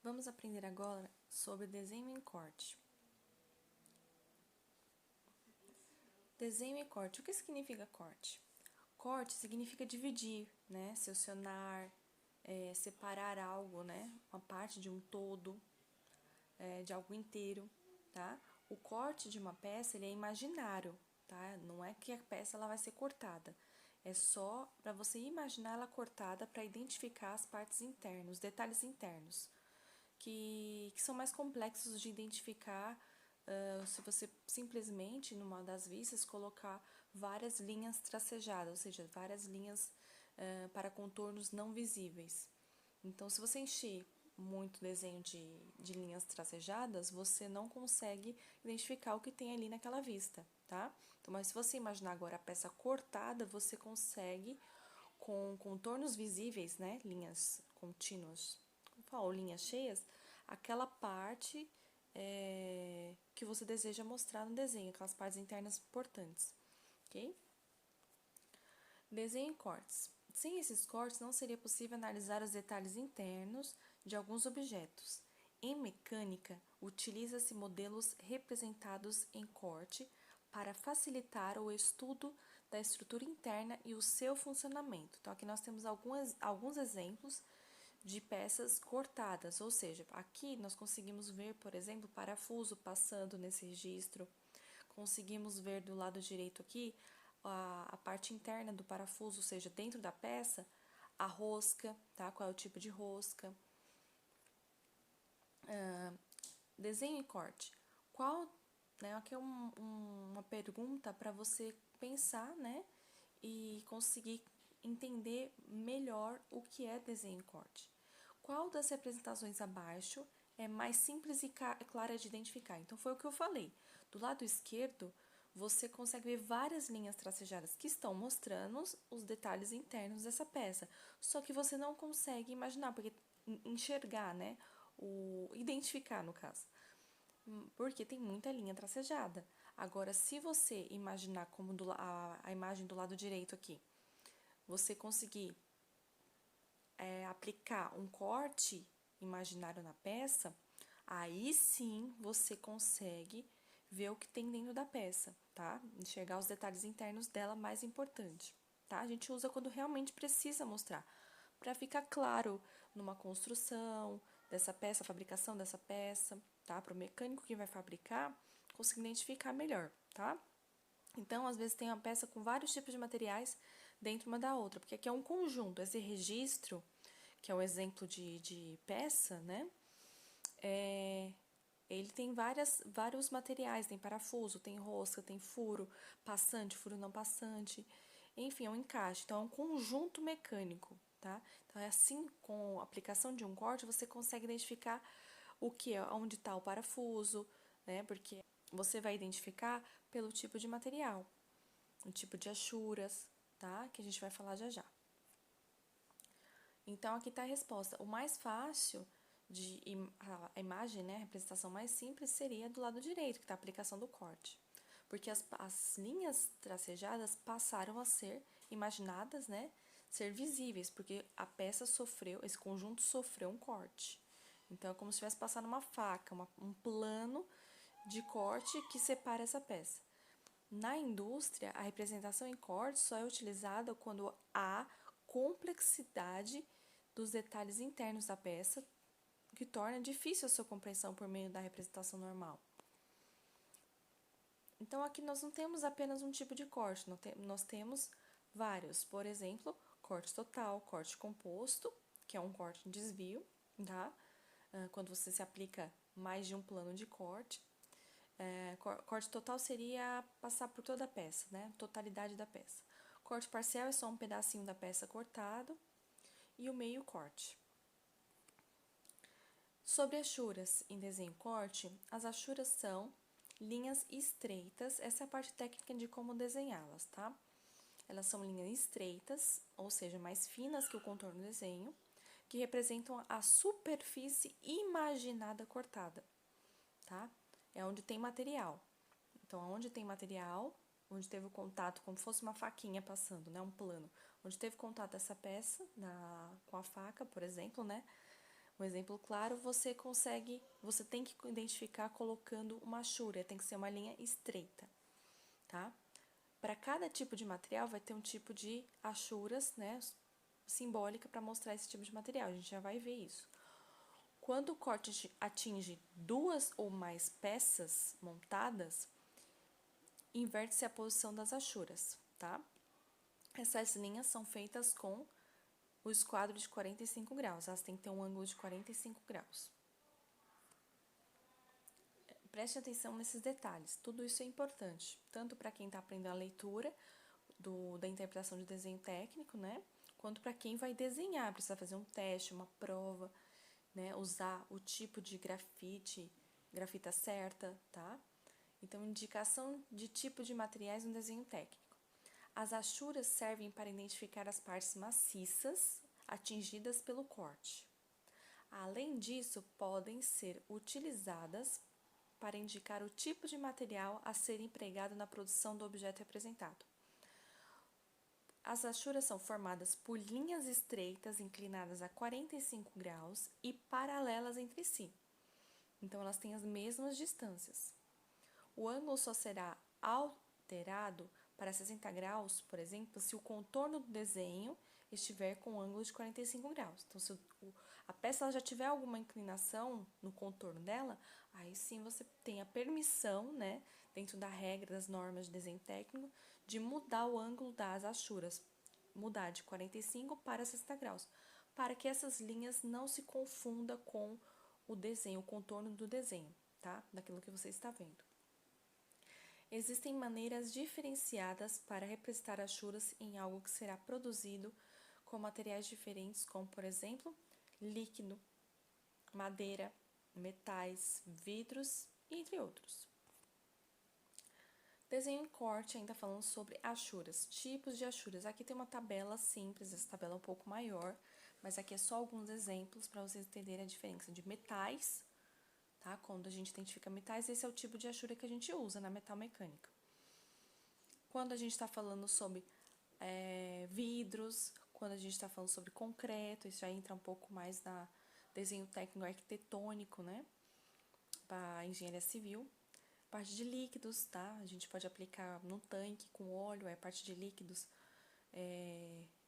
Vamos aprender agora sobre desenho em corte. Desenho e corte. O que significa corte? Corte significa dividir, né? Seccionar, separar algo, né? Uma parte de um todo, de algo inteiro, tá? O corte de uma peça, ele é imaginário, tá? Não é que a peça ela vai ser cortada. É só para você imaginar ela cortada para identificar as partes internas, os detalhes internos, que são mais complexos de identificar se você simplesmente, numa das vistas, colocar várias linhas tracejadas, ou seja, várias linhas para contornos não visíveis. Então, se você encher muito desenho de linhas tracejadas, você não consegue identificar o que tem ali naquela vista, tá? Então, mas se você imaginar agora a peça cortada, você consegue, com contornos visíveis, né, linhas contínuas, ou linhas cheias, aquela parte que você deseja mostrar no desenho, aquelas partes internas importantes, ok? Desenho em cortes. Sem esses cortes, não seria possível analisar os detalhes internos de alguns objetos. Em mecânica, utiliza-se modelos representados em corte para facilitar o estudo da estrutura interna e o seu funcionamento. Então, aqui nós temos alguns exemplos de peças cortadas, ou seja, aqui nós conseguimos ver, por exemplo, parafuso passando nesse registro. Conseguimos ver do lado direito aqui a parte interna do parafuso, ou seja, dentro da peça, a rosca, tá? Qual é o tipo de rosca. Desenho e corte. Qual, né? Aqui é uma pergunta para você pensar, né? E conseguir entender melhor o que é desenho e corte. Qual das representações abaixo é mais simples e clara de identificar? Então, foi o que eu falei. Do lado esquerdo, você consegue ver várias linhas tracejadas que estão mostrando os detalhes internos dessa peça. Só que você não consegue imaginar, porque enxergar, né? Identificar, no caso. Porque tem muita linha tracejada. Agora, se você imaginar como a imagem do lado direito aqui, você conseguir aplicar um corte imaginário na peça, aí sim você consegue ver o que tem dentro da peça, tá? Enxergar os detalhes internos dela mais importante, tá? A gente usa quando realmente precisa mostrar, para ficar claro numa construção dessa peça, fabricação dessa peça, tá? Para o mecânico que vai fabricar conseguir identificar melhor, tá? Então, às vezes tem uma peça com vários tipos de materiais dentro uma da outra, porque aqui é um conjunto. Esse registro, que é um exemplo de peça, né? Ele tem vários materiais, tem parafuso, tem rosca, tem furo, passante, furo não passante, enfim, é um encaixe. Então, é um conjunto mecânico, tá? Então, é assim, com a aplicação de um corte, você consegue identificar o que é, onde está o parafuso, né? Porque você vai identificar pelo tipo de material, o tipo de achuras, tá? Que a gente vai falar já já. Então, aqui está a resposta. O mais fácil a imagem, né, a representação mais simples seria do lado direito, que está a aplicação do corte. Porque as linhas tracejadas passaram a ser imaginadas, né, ser visíveis, porque a peça sofreu, esse conjunto sofreu um corte. Então, é como se tivesse passado uma faca, um plano de corte que separa essa peça. Na indústria, a representação em corte só é utilizada quando há complexidade dos detalhes internos da peça, o que torna difícil a sua compreensão por meio da representação normal. Então, aqui nós não temos apenas um tipo de corte, nós temos vários. Por exemplo, corte total, corte composto, que é um corte em desvio, tá? Quando você se aplica mais de um plano de corte. Corte total seria passar por toda a peça, né? Totalidade da peça. Corte parcial é só um pedacinho da peça cortado. E o meio corte. Sobre achuras em desenho corte, as achuras são linhas estreitas. Essa é a parte técnica de como desenhá-las, tá? Elas são linhas estreitas, ou seja, mais finas que o contorno do desenho, que representam a superfície imaginada cortada, tá? É onde tem material. Então, onde tem material, onde teve o contato, como se fosse uma faquinha passando, né? Um plano. Onde teve contato essa peça com a faca, por exemplo, né? Um exemplo claro, você tem que identificar colocando uma achura, tem que ser uma linha estreita, tá? Para cada tipo de material vai ter um tipo de achuras, né, simbólica para mostrar esse tipo de material. A gente já vai ver isso. Quando o corte atinge duas ou mais peças montadas, inverte-se a posição das achuras, tá? Essas linhas são feitas com o esquadro de 45 graus, elas têm que ter um ângulo de 45 graus. Preste atenção nesses detalhes, tudo isso é importante, tanto para quem está aprendendo a leitura da interpretação de desenho técnico, né? Quanto para quem vai desenhar, precisa fazer um teste, uma prova, né? Usar o tipo de grafita certa, tá? Então, indicação de tipo de materiais no desenho técnico. As achuras servem para identificar as partes maciças atingidas pelo corte. Além disso, podem ser utilizadas para indicar o tipo de material a ser empregado na produção do objeto representado. As achuras são formadas por linhas estreitas inclinadas a 45 graus e paralelas entre si. Então, elas têm as mesmas distâncias. O ângulo só será alterado para 60 graus, por exemplo, se o contorno do desenho estiver com um ângulo de 45 graus. Então, se a peça já tiver alguma inclinação no contorno dela, aí sim você tem a permissão, né, dentro da regra das normas de desenho técnico, de mudar o ângulo das achuras, mudar de 45 para 60 graus, para que essas linhas não se confundam com o desenho, o contorno do desenho, tá? Daquilo que você está vendo. Existem maneiras diferenciadas para representar achuras em algo que será produzido com materiais diferentes, como, por exemplo, líquido, madeira, metais, vidros, entre outros. Desenho em corte, ainda falando sobre achuras, tipos de achuras. Aqui tem uma tabela simples, essa tabela é um pouco maior, mas aqui é só alguns exemplos para vocês entenderem a diferença de metais, tá? Quando a gente identifica metais, esse é o tipo de achura que a gente usa na metalmecânica. Quando a gente está falando sobre vidros, quando a gente está falando sobre concreto, isso já entra um pouco mais na desenho técnico arquitetônico, né? Para engenharia civil. Parte de líquidos, tá? A gente pode aplicar no tanque com óleo, a parte de líquidos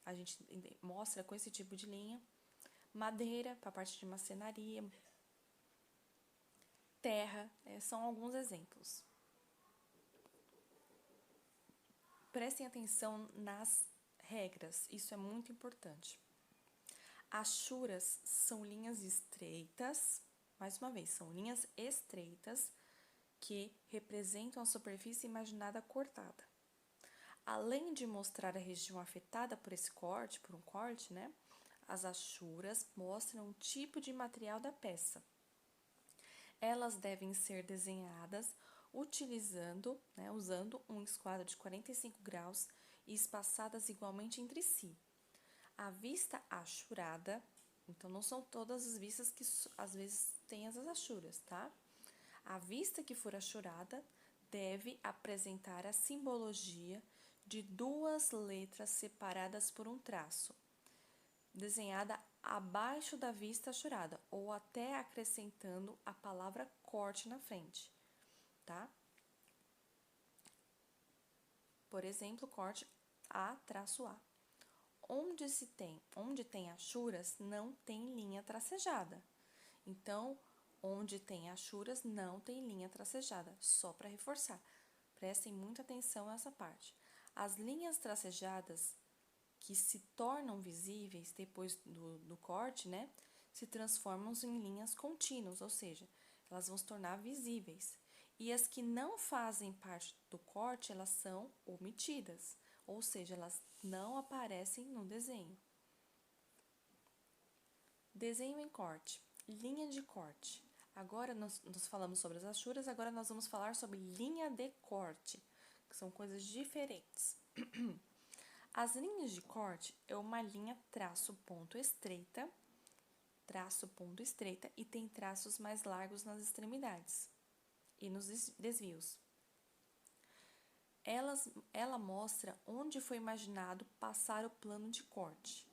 a gente mostra com esse tipo de linha. Madeira, para a parte de marcenaria. Terra, são alguns exemplos. Prestem atenção nas regras, isso é muito importante. Achuras são linhas estreitas, mais uma vez, são linhas estreitas que representam a superfície imaginada cortada. Além de mostrar a região afetada por esse corte, por um corte, né? As achuras mostram o tipo de material da peça. Elas devem ser desenhadas usando um esquadro de 45 graus e espaçadas igualmente entre si. A vista achurada, então não são todas as vistas que às vezes têm as achuras, tá? A vista que for achurada deve apresentar a simbologia de duas letras separadas por um traço, desenhada abaixo da vista achurada, ou até acrescentando a palavra corte na frente, tá? Por exemplo, corte A-A. Onde tem achuras, não tem linha tracejada. Então, onde tem achuras, não tem linha tracejada, só para reforçar. Prestem muita atenção nessa parte. As linhas tracejadas que se tornam visíveis depois do corte, né, se transformam em linhas contínuas, ou seja, elas vão se tornar visíveis. E as que não fazem parte do corte, elas são omitidas, ou seja, elas não aparecem no desenho. Desenho em corte, linha de corte. Agora nós falamos sobre as achuras, agora nós vamos falar sobre linha de corte, que são coisas diferentes. As linhas de corte é uma linha traço ponto estreita e tem traços mais largos nas extremidades e nos desvios. Ela mostra onde foi imaginado passar o plano de corte.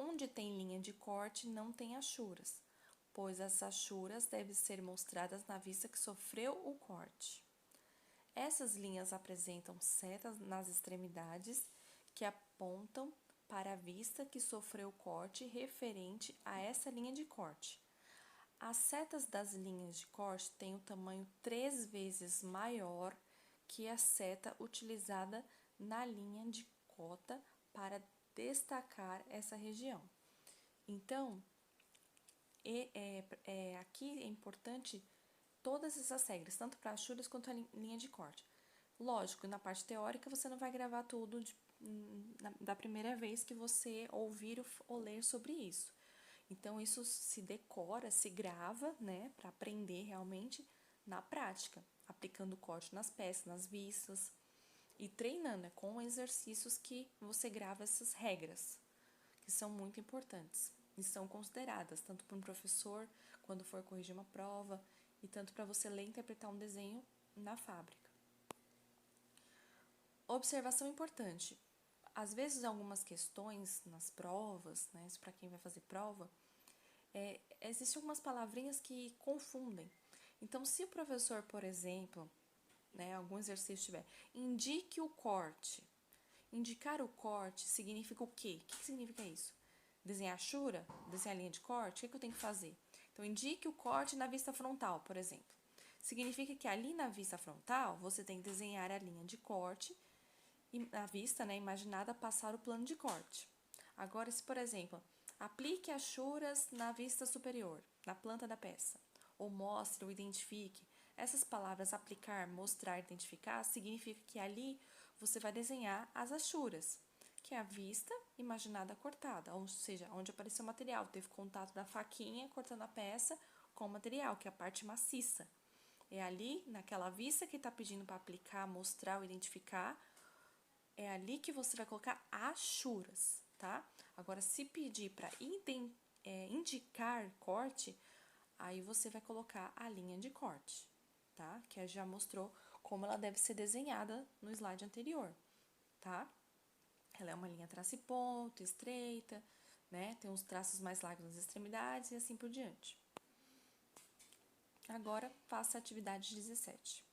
Onde tem linha de corte, não tem achuras, pois as achuras devem ser mostradas na vista que sofreu o corte. Essas linhas apresentam setas nas extremidades que apontam para a vista que sofreu o corte referente a essa linha de corte. As setas das linhas de corte têm um tamanho 3 vezes maior que a seta utilizada na linha de cota para destacar essa região. Então, aqui é importante todas essas regras, tanto para achuras quanto a linha de corte. Lógico, na parte teórica você não vai gravar tudo da primeira vez que você ouvir ou ler sobre isso. Então, isso se decora, se grava, né, para aprender realmente na prática, aplicando o corte nas peças, nas vistas e treinando, com exercícios que você grava essas regras, que são muito importantes e são consideradas tanto por um professor quando for corrigir uma prova e tanto para você ler e interpretar um desenho na fábrica. Observação importante. Às vezes, algumas questões nas provas, né, isso para quem vai fazer prova, existem algumas palavrinhas que confundem. Então, se o professor, por exemplo, né, algum exercício tiver, indique o corte. Indicar o corte significa o quê? O que significa isso? Desenhar achura? Desenhar linha de corte? O que eu tenho que fazer? Então, indique o corte na vista frontal, por exemplo. Significa que ali na vista frontal, você tem que desenhar a linha de corte e a vista, né, imaginada, passar o plano de corte. Agora, se, por exemplo, aplique achuras na vista superior, na planta da peça, ou mostre ou identifique. Essas palavras aplicar, mostrar, identificar, significa que ali você vai desenhar as achuras, que é a vista imaginada cortada, ou seja, onde apareceu o material, teve contato da faquinha cortando a peça com o material, que é a parte maciça. É ali, naquela vista que está pedindo para aplicar, mostrar ou identificar, é ali que você vai colocar achuras, tá? Agora, se pedir para indicar corte, aí você vai colocar a linha de corte, tá? Que já mostrou como ela deve ser desenhada no slide anterior, tá? Ela é uma linha traço e ponto, estreita, né? Tem uns traços mais largos nas extremidades e assim por diante. Agora, faça a atividade 17.